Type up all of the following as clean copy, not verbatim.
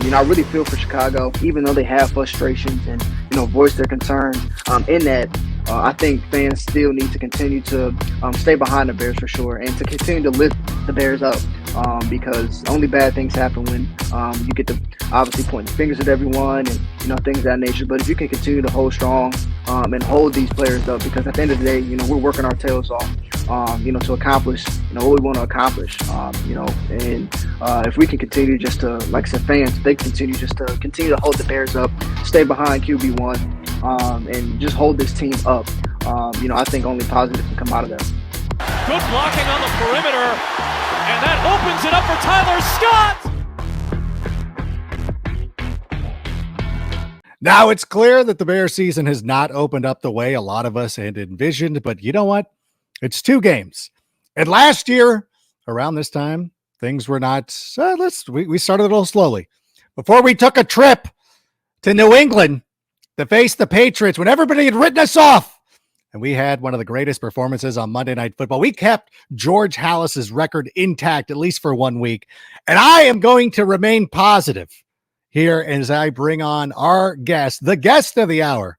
I really feel for Chicago, even though they have frustrations and voice their concerns. In that, I think fans still need to continue to stay behind the Bears for sure, and to continue to lift the Bears up. Because only bad things happen when you get to obviously pointing fingers at everyone and things of that nature. But if you can continue to hold strong and hold these players up, because at the end of the day, we're working our tails off. To accomplish, what we want to accomplish, and if we can continue just to, like I said, fans, they continue just to continue to hold the Bears up, stay behind QB1, and just hold this team up. I think only positive can come out of that. Good blocking on the perimeter, and that opens it up for Tyler Scott. Now it's clear that the Bears season has not opened up the way a lot of us had envisioned, but you know what? It's 2 games. And last year, around this time, things were not, we started a little slowly. Before we took a trip to New England to face the Patriots, when everybody had written us off, and we had one of the greatest performances on Monday Night Football. We kept George Halas's record intact, at least for 1 week. And I am going to remain positive here as I bring on our guest, the guest of the hour,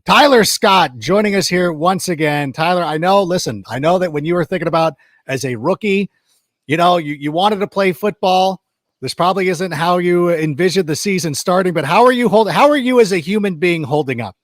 Tyler Scott, joining us here once again. Tyler, I know that when you were thinking about as a rookie, you wanted to play football. This probably isn't how you envisioned the season starting, but how are you as a human being holding up?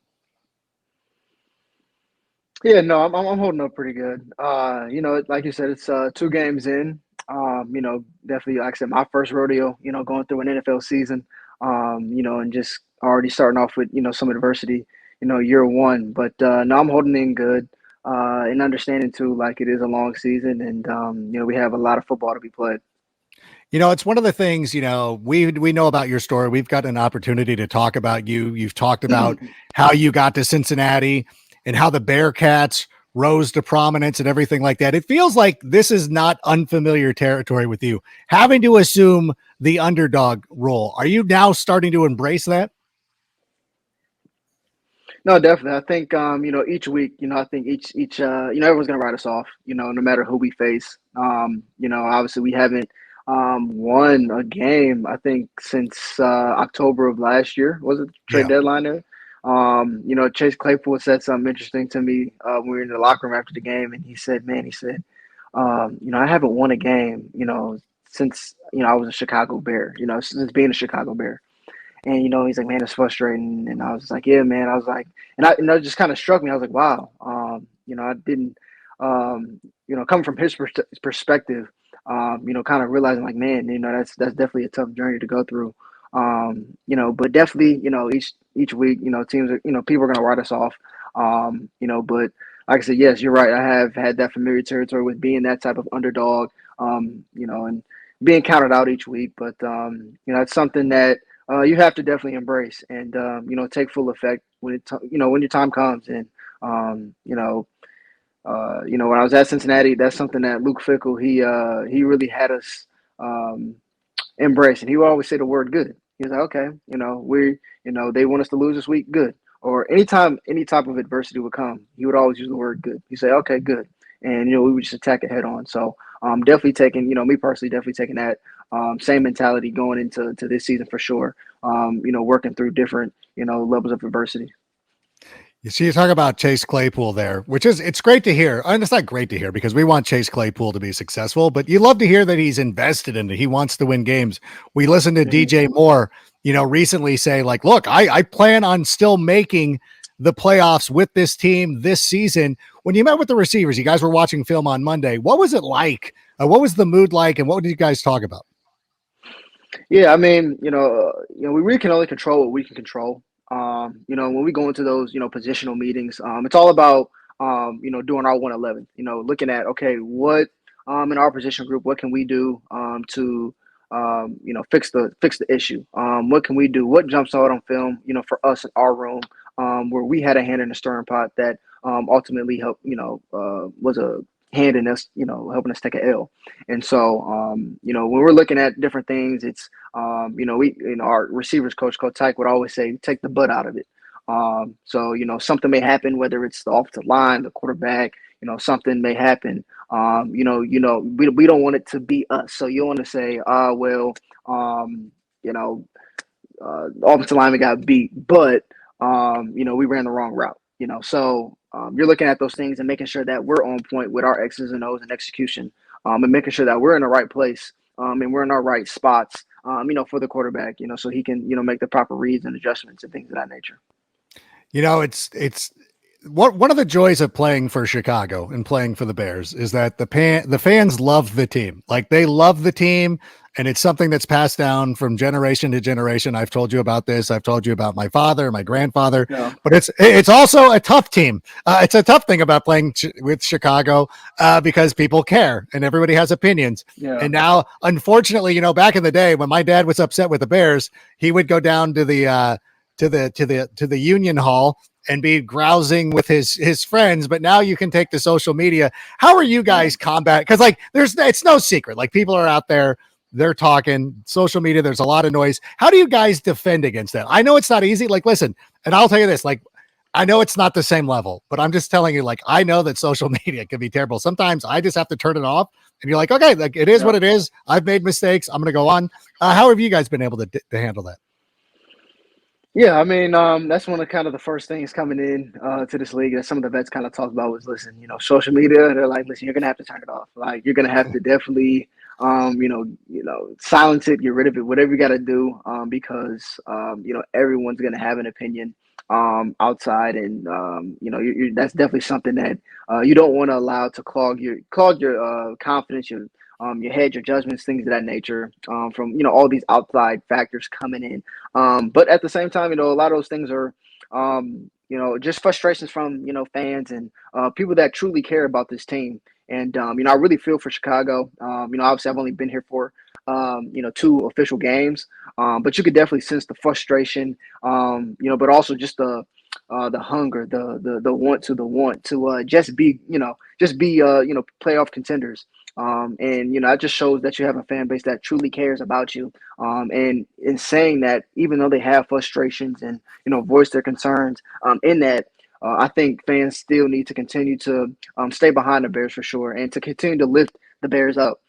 Yeah, no, I'm holding up pretty good. Like you said, it's 2 games in. Definitely, like I said, my first rodeo, going through an NFL season, and just already starting off with, some adversity, year one. But no, I'm holding in good, and understanding too, like it is a long season, and we have a lot of football to be played. It's one of the things, we know about your story. We've got an opportunity to talk about you. You've talked about how you got to Cincinnati and how the Bearcats rose to prominence and everything like that. It feels like this is not unfamiliar territory with you, having to assume the underdog role. Are you now starting to embrace that? No, definitely. I think each week, I think each everyone's gonna write us off, no matter who we face. Obviously we haven't won a game, I think, since October of last year. Was it trade Yeah. deadline there? Chase Claypool said something interesting to me when we were in the locker room after the game, and he said, I haven't won a game, since I was a Chicago Bear, since being a Chicago Bear. And he's like, man, it's frustrating. And I was like, yeah, man. I was like, and it just kind of struck me. I was like, wow. I didn't, coming from his perspective, kind of realizing like, man, that's definitely a tough journey to go through. But definitely, each week, teams are, people are gonna write us off. But like I said, yes, you're right. I have had that familiar territory with being that type of underdog. And being counted out each week. But it's something that you have to definitely embrace and take full effect when when your time comes. And when I was at Cincinnati, that's something that Luke Fickell he really had us embrace, and he would always say the word "good." He was like, "Okay, they want us to lose this week, good." Or anytime any type of adversity would come, he would always use the word "good." He'd say, "Okay, good," and we would just attack it head on. So definitely taking, me personally, definitely taking that same mentality going into this season for sure. Working through different levels of adversity. You see, you talk about Chase Claypool there, it's great to hear. And it's not great to hear because we want Chase Claypool to be successful, but you love to hear that he's invested in it. He wants to win games. We listened to DJ Moore, recently say like, look, I plan on still making the playoffs with this team this season. When you met with the receivers, you guys were watching film on Monday. What was it like? What was the mood like? And what did you guys talk about? Yeah, I mean, we really can only control what we can control. When we go into those, positional meetings, it's all about, doing our 111, looking at, okay, what, in our position group, what can we do, to, fix the issue? What can we do? What jumps out on film, for us in our room, where we had a hand in the stirring pot that, ultimately helped, was a hand in us, helping us take a L. And so, when we're looking at different things, it's, our receivers coach Tyke would always say, take the butt out of it. So, something may happen, whether it's the offensive line, the quarterback, something may happen. We don't want it to be us. So you want to say, well, you know, offensive lineman got beat, but we ran the wrong route. So you're looking at those things and making sure that we're on point with our X's and O's and execution, and making sure that we're in the right place, and we're in our right spots, for the quarterback, so he can, make the proper reads and adjustments and things of that nature. It's one of the joys of playing for Chicago and playing for the Bears is that the fans love the team. Like, they love the team, and it's something that's passed down from generation to generation. I've told you about this. I've told you about my father, my grandfather, Yeah. but it's also a tough team. It's a tough thing about playing with Chicago because people care and everybody has opinions. Yeah. And now, unfortunately, back in the day when my dad was upset with the Bears, he would go down to the Union Hall and be grousing with his friends. But now you can take to social media. How are you guys combat? Because it's no secret. Like, people are out there, they're talking social media. There's a lot of noise. How do you guys defend against that? I know it's not easy. Like, listen, and I'll tell you this, like, I know it's not the same level, but I'm just telling you, like, I know that social media can be terrible. Sometimes I just have to turn it off and you're like, okay, like, it is what it is. I've made mistakes. I'm going to go on. How have you guys been able to handle that? Yeah, I mean, that's one of kind of the first things coming in to this league that some of the vets kind of talked about was, listen, social media. They're like, listen, you're gonna have to turn it off. Like, you're gonna have to definitely, silence it, get rid of it, whatever you got to do, because everyone's gonna have an opinion outside, and that's definitely something that you don't want to allow to clog your confidence, your head, your judgments, things of that nature, from all these outside factors coming in. But at the same time, a lot of those things are, just frustrations from fans and people that truly care about this team. And I really feel for Chicago. Obviously, I've only been here for 2 official games, but you could definitely sense the frustration. But also just the hunger, the want to just be playoff contenders. And that just shows that you have a fan base that truly cares about you. And in saying that, even though they have frustrations and voice their concerns, in that, I think fans still need to continue to stay behind the Bears for sure, and to continue to lift the Bears up.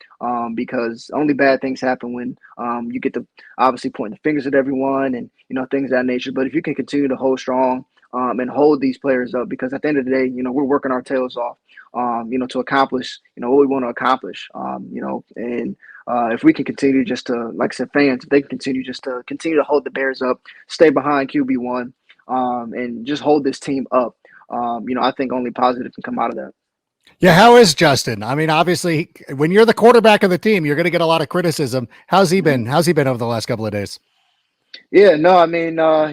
Because only bad things happen when you get to obviously pointing the fingers at everyone and things of that nature. But if you can continue to hold strong, and hold these players up, because at the end of the day, we're working our tails off, to accomplish, what we want to accomplish, and if we can continue just to, like I said, fans, if they can continue to hold the Bears up, stay behind QB1, and just hold this team up, I think only positive can come out of that. Yeah, how is Justin? I mean, obviously, when you're the quarterback of the team, you're going to get a lot of criticism. How's he been? How's he been over the last couple of days? Yeah, no, I mean, I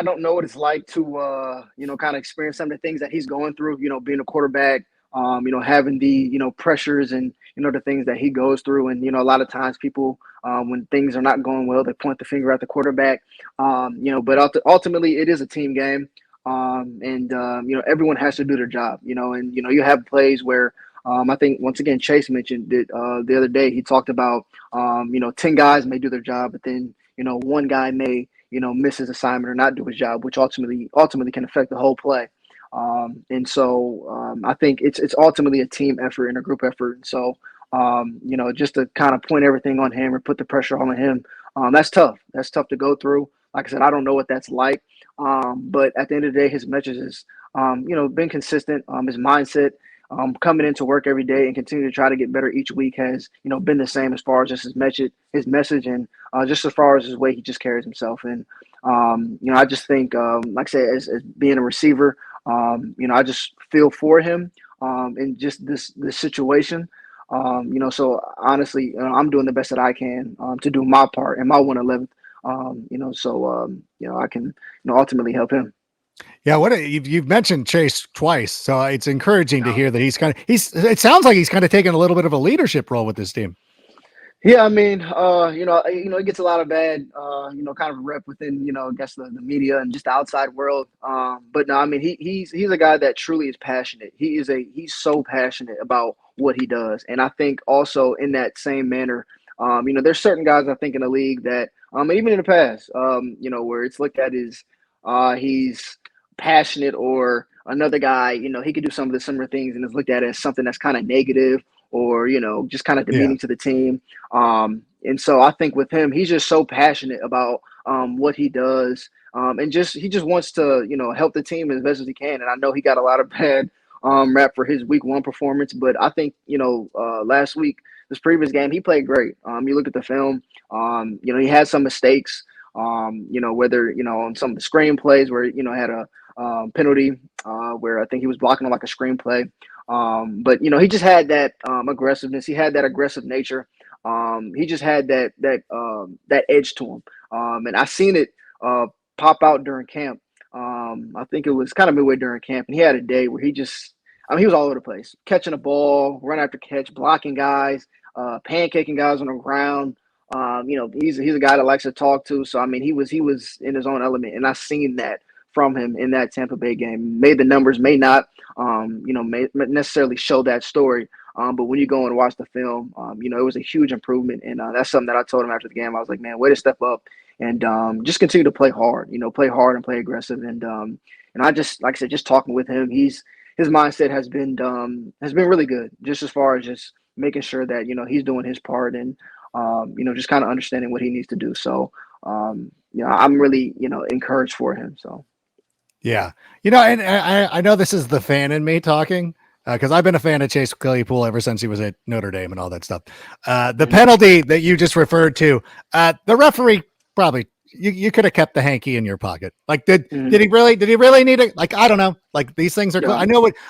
don't know what it's like to, kind of experience some of the things that he's going through, being a quarterback, having the, pressures and, the things that he goes through. And, a lot of times people, when things are not going well, they point the finger at the quarterback, but ultimately it is a team game. And everyone has to do their job, and, you have plays where, I think once again, Chase mentioned it the other day. He talked about, 10 guys may do their job, but then, one guy may, miss his assignment or not do his job, which ultimately can affect the whole play. And so I think it's ultimately a team effort and a group effort. And so, just to kind of point everything on him or put the pressure on him, that's tough. That's tough to go through. Like I said, I don't know what that's like. But at the end of the day, his message has, been consistent. His mindset, coming into work every day and continue to try to get better each week has, been the same as far as just his message, and just as far as his way he just carries himself. And, I just think, like I said, as being a receiver, I just feel for him, in just this situation. So honestly, I'm doing the best that I can, to do my part in my 111th, I can, ultimately help him. Yeah, you've mentioned Chase twice, so it's encouraging to hear that it sounds like he's kind of taking a little bit of a leadership role with this team. Yeah, I mean, it gets a lot of bad, kind of rep within, I guess the media and just the outside world. But no, I mean, he's a guy that truly is passionate. He's so passionate about what he does, and I think also in that same manner, there's certain guys I think in the league that, even in the past, where it's looked at as, he's passionate, or another guy, he could do some of the similar things and is looked at as something that's kind of negative, or just kind of Yeah. demeaning to the team. And so I think with him, he's just so passionate about what he does, and he just wants to help the team as best as he can. And I know he got a lot of bad rap for his week one performance, but I think last week, this previous game, he played great. You look at the film, he had some mistakes. Whether on some of the screenplays where had a penalty where I think he was blocking on like a screenplay. But he just had that aggressiveness. He had that aggressive nature. He just had that edge to him. And I seen it pop out during camp. I think it was kind of midway during camp, and he had a day where he was all over the place, catching a ball, run after catch, blocking guys, pancaking guys on the ground. He's a guy that likes to talk to. So I mean, he was in his own element, and I seen that from him in that Tampa Bay game. May the numbers may not, may necessarily show that story. But when you go and watch the film, it was a huge improvement, and that's something that I told him after the game. I was like, man, way to step up and just continue to play hard. Play hard and play aggressive. And I just, like I said, just talking with him, his mindset has been really good, just as far as just making sure that he's doing his part and just kind of understanding what he needs to do. So I'm really encouraged for him. So. Yeah. And I know this is the fan in me talking because I've been a fan of Chase Claypool ever since he was at Notre Dame and all that stuff. The penalty that you just referred to, the referee probably, you could have kept the hanky in your pocket. Like, did he really need it? Like, I don't know. Like, these things are, yeah.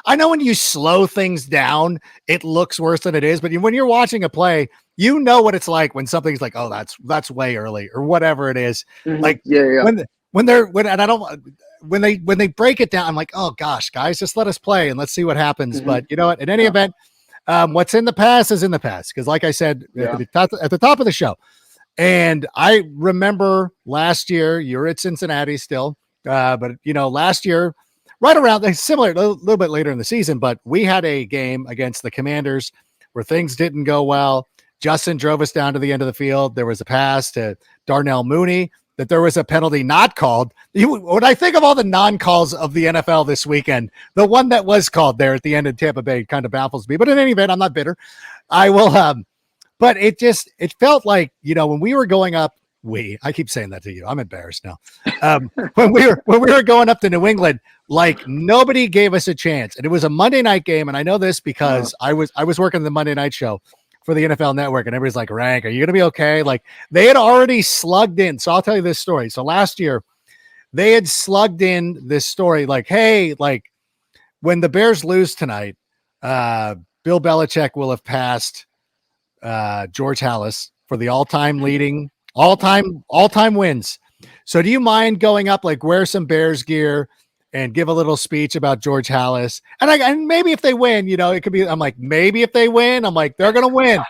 I know when you slow things down, it looks worse than it is, but when you're watching a play, you know what it's like when something's like, oh, that's way early or whatever it is. Mm-hmm. Like, yeah. When they break it down, I'm like, oh gosh, guys, just let us play and let's see what happens. Mm-hmm. But you know what? In any event, what's in the past is in the past. Because like I said at the top of the show, and I remember last year, you're at Cincinnati still, but last year, right around similar, a little bit later in the season, but we had a game against the Commanders where things didn't go well. Justin drove us down to the end of the field. There was a pass to Darnell Mooney that there was a penalty not called. When I think of all the non-calls of the NFL this weekend, the one that was called there at the end of Tampa Bay kind of baffles me. But in any event, I'm not bitter. I will. But it felt like, when we were going up, I keep saying that to you. I'm embarrassed now. When we were going up to New England, like nobody gave us a chance. And it was a Monday night game. And I know this because I was working the Monday night show for the NFL Network, and everybody's like, Rank, are you going to be okay? Like, they had already slugged in. So I'll tell you this story. So last year, they had slugged in this story like, hey, like, when the Bears lose tonight, Bill Belichick will have passed George Halas for the all-time wins. So do you mind going up, like, wear some Bears gear and give a little speech about George Halas? And maybe if they win, it could be, I'm like, maybe if they win, I'm like, they're going to win.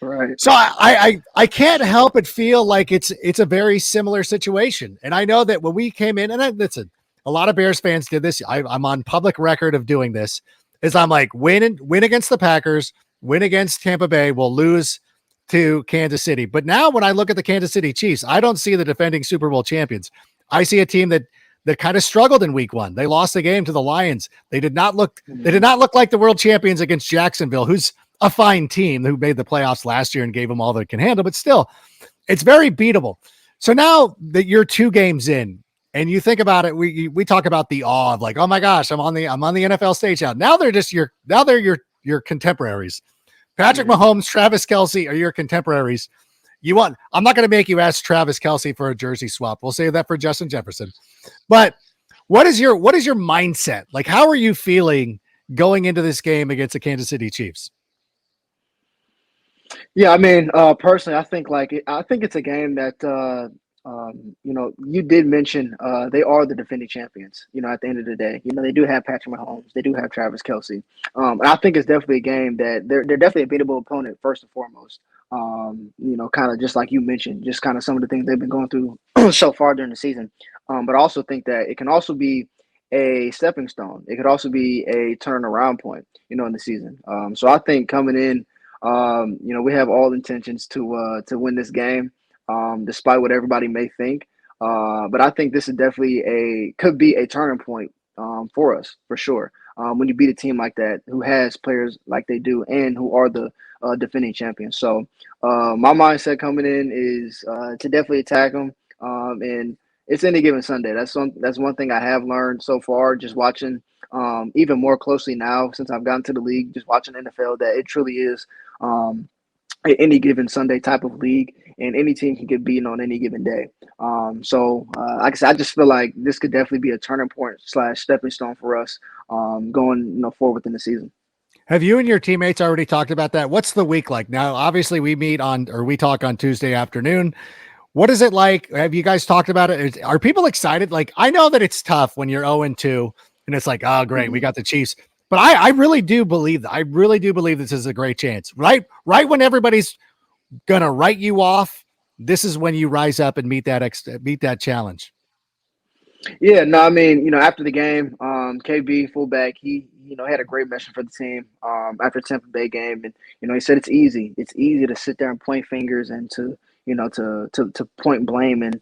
Right. So I can't help but feel like it's a very similar situation. And I know that when we came in, and listen, a lot of Bears fans did this. I'm on public record of doing this, is I'm like, win against the Packers, win against Tampa Bay, we'll lose to Kansas City. But now when I look at the Kansas City Chiefs, I don't see the defending Super Bowl champions. I see a team that kind of struggled in week one. They lost the game to the Lions. They did not look like the world champions against Jacksonville, who's a fine team who made the playoffs last year and gave them all they can handle, but still it's very beatable. So now that you're 2 games in and you think about it, we talk about the awe of like, oh my gosh, I'm on the NFL stage now. Now they're your contemporaries. Patrick Mahomes, Travis Kelce are your contemporaries. I'm not going to make you ask Travis Kelce for a jersey swap. We'll save that for Justin Jefferson. But what is your mindset? Like, how are you feeling going into this game against the Kansas City Chiefs? Yeah, I mean, personally, I think it's a game that you did mention they are the defending champions. At the end of the day, they do have Patrick Mahomes, they do have Travis Kelce, and I think it's definitely a game that they're definitely a beatable opponent first and foremost. Kind of just like you mentioned, just kind of some of the things they've been going through so far during the season. But I also think that it can also be a stepping stone. It could also be a turnaround point, in the season. So I think coming in, we have all intentions to win this game, despite what everybody may think. But I think this is definitely could be a turning point for us, for sure. When you beat a team like that, who has players like they do and who are the defending champions. So my mindset coming in is to definitely attack them, And it's any given Sunday. That's one thing I have learned so far, just watching even more closely now since I've gotten to the league, just watching NFL, that it truly is um, any given Sunday type of league, and any team can get beaten on any given day. Like I said, I just feel like this could definitely be a turning point / stepping stone for us going forward within the season. Have you and your teammates already talked about that? What's the week like? Now, obviously, we talk on Tuesday afternoon. What is it like? Have you guys talked about it? Are people excited? Like, I know that it's tough when you're 0-2 and it's like, oh, great, we got the Chiefs. But I really do believe that. I really do believe this is a great chance. Right when everybody's gonna write you off, this is when you rise up and meet that challenge. Yeah, no, I mean, after the game, KB fullback, he had a great message for the team after the Tampa Bay game, and he said it's easy. It's easy to sit there and point fingers and to to point blame in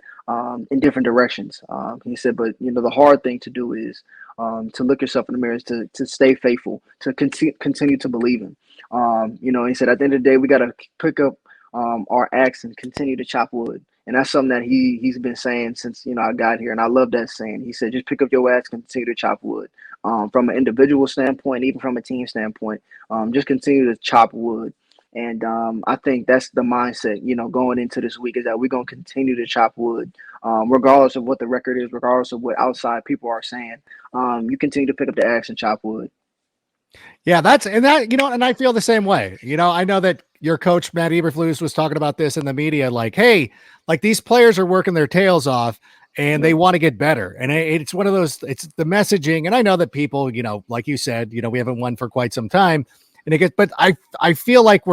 different directions. He said, but the hard thing to do is to look yourself in the mirror, is to stay faithful, to continue to believe him. He said at the end of the day, we got to pick up our axe and continue to chop wood. And that's something that he's been saying since I got here, and I love that saying. He said, "Just pick up your axe, continue to chop wood." From an individual standpoint, even from a team standpoint, just continue to chop wood. And I think that's the mindset, going into this week, is that we're gonna continue to chop wood, regardless of what the record is, regardless of what outside people are saying. You continue to pick up the axe and chop wood. Yeah, and I feel the same way. I know that your coach, Matt Eberflus, was talking about this in the media, like, hey, like these players are working their tails off and they want to get better. And it's one of those, it's the messaging. And I know that people, like you said, we haven't won for quite some time, but I feel like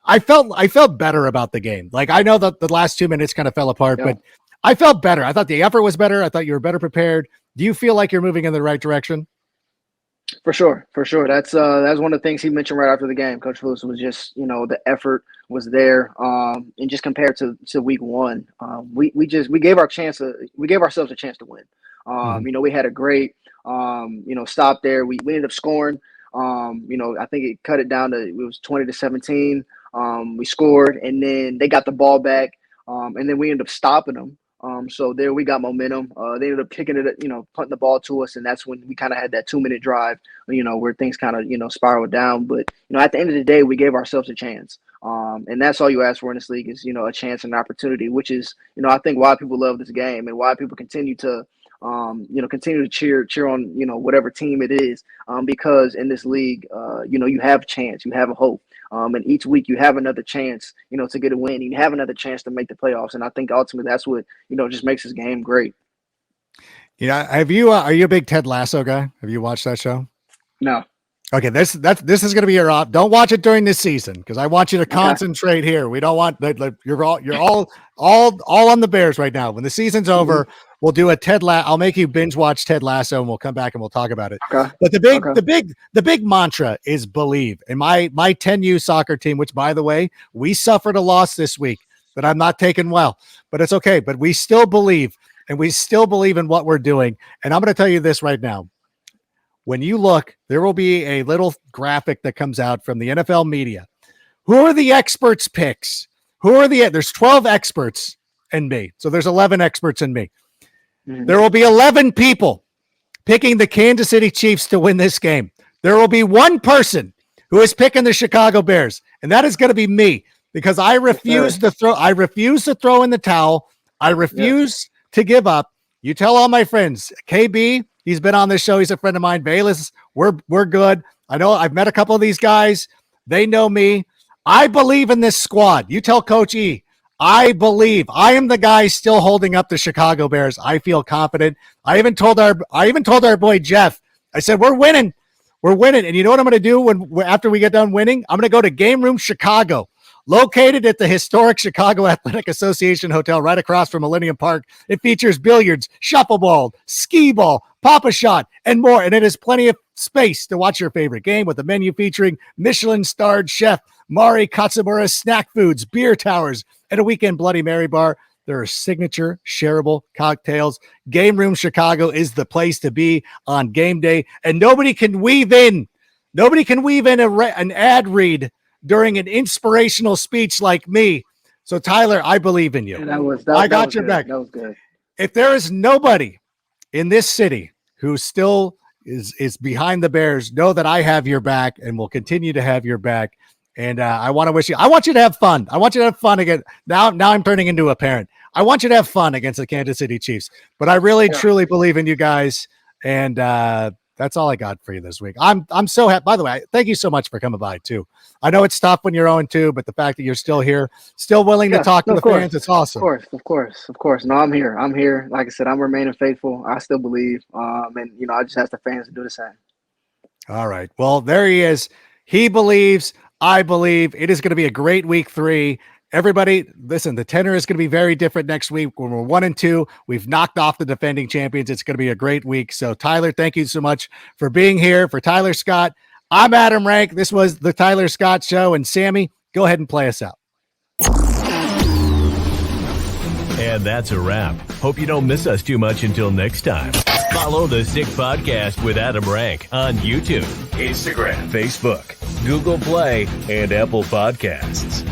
I felt better about the game. Like, I know that the last 2 minutes kind of fell apart, but I felt better. I thought the effort was better. I thought you were better prepared. Do you feel like you're moving in the right direction? For sure. That's one of the things he mentioned right after the game. Coach Lewis was just, the effort was there. And just compared to week one, we gave ourselves a chance to win. We had a great stop there. We ended up scoring. I think it cut it down to, it was 20-17. We scored, and then they got the ball back. And then we ended up stopping them. So there we got momentum. They ended up kicking it, punting the ball to us, and that's when we kind of had that 2-minute drive, where things kind of, spiraled down. But at the end of the day, we gave ourselves a chance. And that's all you ask for in this league is, a chance and an opportunity, which is, I think why people love this game and why people continue to cheer on, whatever team it is, because in this league, you have a chance, you have a hope. And each week you have another chance, to get a win. You have another chance to make the playoffs. And I think ultimately that's what, just makes this game great. Yeah. Are you a big Ted Lasso guy? Have you watched that show? No. Okay, this is going to be your off. Don't watch it during this season because I want you to concentrate here. We don't want you're all on the Bears right now. When the season's over, we'll do a I'll make you binge watch Ted Lasso, and we'll come back and we'll talk about it. Okay. But the big mantra is believe. And my 10U soccer team, which by the way, we suffered a loss this week that I'm not taking well, but it's okay. But we still believe, and we still believe in what we're doing. And I'm going to tell you this right now. When you look, there will be a little graphic that comes out from the NFL media. Who are the experts' picks? There's 12 experts in me. So there's 11 experts in me. Mm-hmm. There will be 11 people picking the Kansas City Chiefs to win this game. There will be one person who is picking the Chicago Bears, and that is going to be me because I refuse to throw. I refuse to throw in the towel. I refuse to give up. You tell all my friends, KB, he's been on this show. He's a friend of mine. Bayless, we're good. I know I've met a couple of these guys. They know me. I believe in this squad. You tell Coach E, I believe. I am the guy still holding up the Chicago Bears. I feel confident. I even told our boy Jeff, I said, we're winning. We're winning. And you know what I'm going to do after we get done winning? I'm going to go to Game Room Chicago, located at the historic Chicago Athletic Association Hotel right across from Millennium Park. It features billiards, shuffleboard, skee ball, pop-a-shot, and more. And it has plenty of space to watch your favorite game with a menu featuring Michelin-starred chef Mari Katsumura's snack foods, beer towers, and a weekend Bloody Mary bar. There are signature shareable cocktails. Game Room Chicago is the place to be on game day. And nobody can weave in an ad read during an inspirational speech like me. So Tyler, I believe in you. And that I got was your good. back. That was good. If there is nobody in this city who still is behind the Bears, know that I have your back and will continue to have your back. And I want you to have fun. I want you to have fun again. Now I'm turning into a parent. I want you to have fun against the Kansas City Chiefs. But I really, truly believe in you guys. And that's all I got for you this week. I'm so happy. By the way, thank you so much for coming by too. I know it's tough when you're 0-2, but the fact that you're still here, still willing to talk to the fans, it's awesome. Of course. No, I'm here. Like I said, I'm remaining faithful. I still believe. And I just ask the fans to do the same. All right. Well, there he is. He believes. I believe. It is going to be a great week 3. Everybody, listen, the tenor is going to be very different next week. When we're 1-2, we've knocked off the defending champions. It's going to be a great week. So, Tyler, thank you so much for being here. For Tyler Scott, I'm Adam Rank. This was the Tyler Scott Show. And Sammy, go ahead and play us out. And that's a wrap. Hope you don't miss us too much until next time. Follow the Sick Podcast with Adam Rank on YouTube, Instagram, Facebook, Google Play, and Apple Podcasts.